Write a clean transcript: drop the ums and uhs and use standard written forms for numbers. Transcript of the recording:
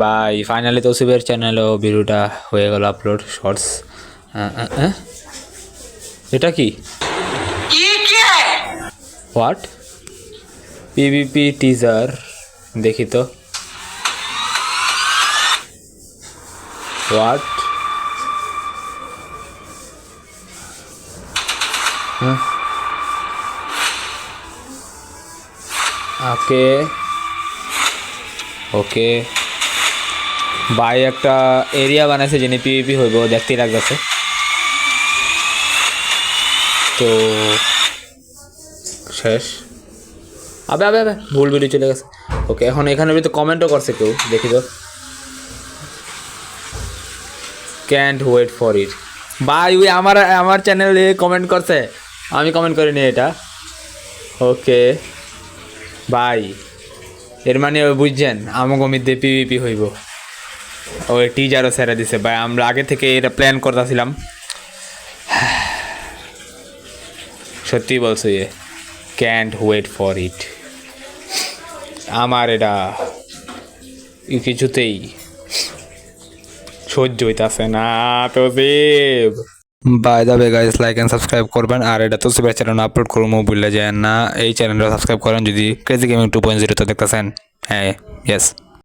ভাই ফাইনালি তৌসিফের চ্যানেলেও ভিডিওটা হয়ে গেল আপলোড শর্টস। এটা কি হোয়াট পিভিপি টিজার দেখি তো হোয়াট ওকে ওকে ভাই একটা এরিয়া বানাইছে যিনি পিভিপি হইব দেখতেই লাগতেছে। তো শেষ আবে আবে আবে ভুল ভিডিও চলে গেছে। ওকে এখন এখানে তো কমেন্টও করছে কেউ দেখি তো ক্যান্ট ওয়েট ফর ইট। ভাই ওই আমার চ্যানেলে কমেন্ট করছে আমি কমেন্ট করিনি এটা। ওকে ভাই এর মানে বুঝছেন আমাকে মধ্যে পিভিপি হইব ওই টিজারও ছেড়ে দিছে ভাই আমরা আগে থেকে এটা প্ল্যান করতেছিলাম। সত্যি বলছো ইয়ে ক্যান্ট ওয়েট ফর ইট। আমার এটা কিছুতেই সহ্য হইতাছে না তো দেব। By the way guys like and subscribe করবেন আর এটা তো সুপার চ্যানেল আপলোড করবো ভুলে যায় না এই চ্যানেলটা সাবস্ক্রাইব করেন যদি ক্রেজি গেমিং 2.0 তো দেখতেছেন। হ্যাঁ ইয়েস।